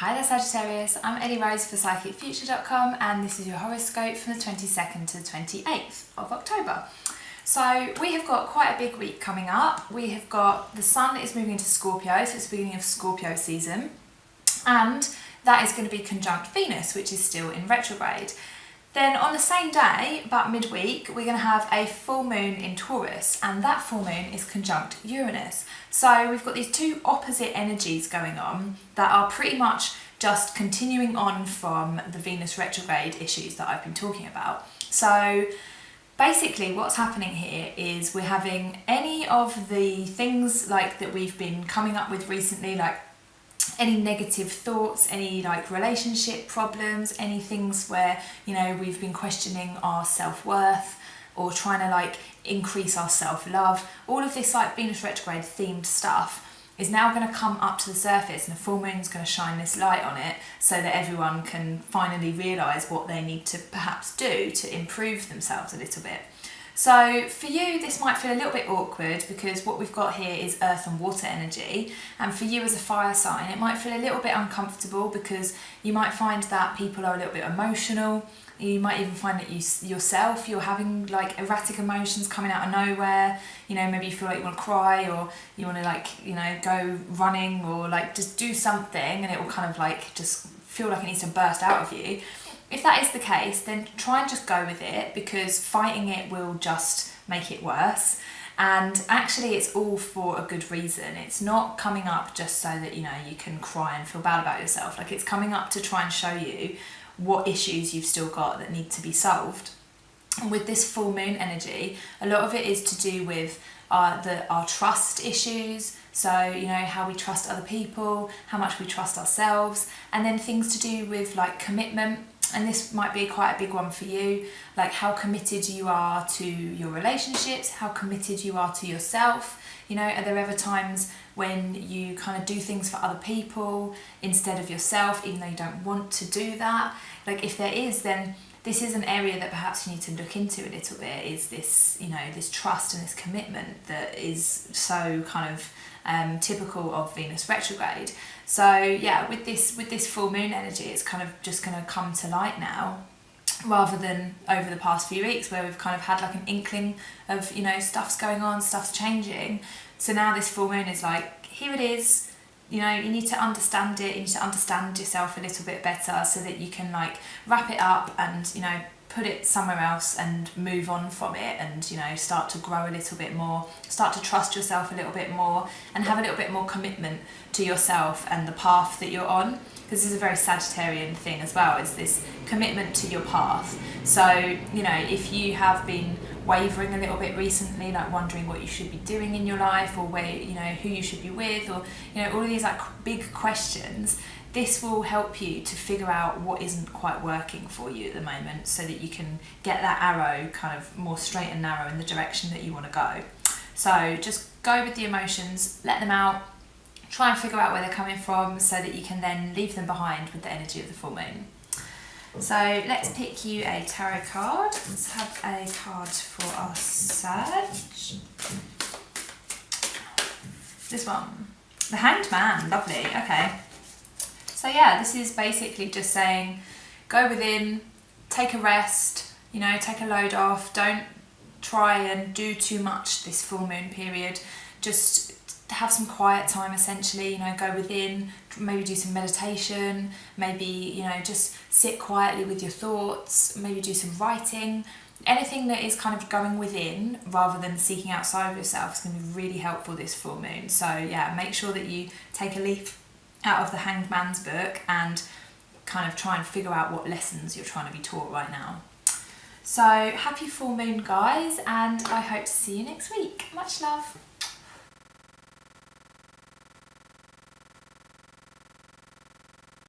Hi there Sagittarius, I'm Ellie Rose for PsychicFuture.com and this is your horoscope from the 22nd to the 28th of October. So we have got quite a big week coming up. We have got the sun is moving into Scorpio, so it's the beginning of Scorpio season, and that is going to be conjunct Venus, which is still in retrograde. Then on the same day, about midweek, we're going to have a full moon in Taurus, and that full moon is conjunct Uranus. So we've got these two opposite energies going on that are pretty much just continuing on from the Venus retrograde issues that I've been talking about. So basically what's happening here is we're having any of the things like that we've been coming up with recently, like any negative thoughts, any like relationship problems, any things where, you know, we've been questioning our self-worth or trying to like increase our self-love. All of this like Venus retrograde themed stuff is now going to come up to the surface, and the full moon's going to shine this light on it so that everyone can finally realise what they need to perhaps do to improve themselves a little bit. So for you, this might feel a little bit awkward because what we've got here is earth and water energy. And for you as a fire sign, it might feel a little bit uncomfortable because you might find that people are a little bit emotional. You might even find that yourself, you're having like erratic emotions coming out of nowhere. You know, maybe you feel like you want to cry, or you want to like, you know, go running, or like just do something and it will kind of like just feel like it needs to burst out of you. If that is the case, then try and just go with it, because fighting it will just make it worse. And actually it's all for a good reason. It's not coming up just so that, you know, you can cry and feel bad about yourself. Like, it's coming up to try and show you what issues you've still got that need to be solved. And with this full moon energy, a lot of it is to do with our trust issues. So, you know, how we trust other people, how much we trust ourselves, and then things to do with like commitment. And this might be quite a big one for you, like how committed you are to your relationships, how committed you are to yourself. You know, are there ever times when you kind of do things for other people instead of yourself, even though you don't want to do that? Like, if there is, then this is an area that perhaps you need to look into a little bit, is this, you know, this trust and this commitment that is so kind of typical of Venus retrograde. So yeah, with this full moon energy, it's kind of just going to come to light now, rather than over the past few weeks where we've kind of had like an inkling of, you know, stuff's going on, stuff's changing. So now this full moon is like, here it is. You know, you need to understand it, you need to understand yourself a little bit better so that you can like wrap it up and, you know, put it somewhere else and move on from it, and, you know, start to grow a little bit more, start to trust yourself a little bit more, and have a little bit more commitment to yourself and the path that you're on. Because this is a very Sagittarian thing as well, is this commitment to your path. So, you know, if you have been wavering a little bit recently, like wondering what you should be doing in your life, or where, you know, who you should be with, or, you know, all of these like big questions, this will help you to figure out what isn't quite working for you at the moment, so that you can get that arrow kind of more straight and narrow in the direction that you want to go. So just go with the emotions, let them out, try and figure out where they're coming from so that you can then leave them behind with the energy of the full moon. So let's pick you a tarot card. Let's have a card for our Sag. This one. The Hanged Man. Lovely. Okay. So yeah, this is basically just saying, go within, take a rest, you know, take a load off. Don't try and do too much this full moon period. Just have some quiet time, essentially, you know, go within, maybe do some meditation, maybe, you know, just sit quietly with your thoughts, maybe do some writing. Anything that is kind of going within rather than seeking outside of yourself is going to be really helpful this full moon. So yeah, make sure that you take a leaf out of the Hanged Man's book and kind of try and figure out what lessons you're trying to be taught right now. So happy full moon, guys, and I hope to see you next week. Much love.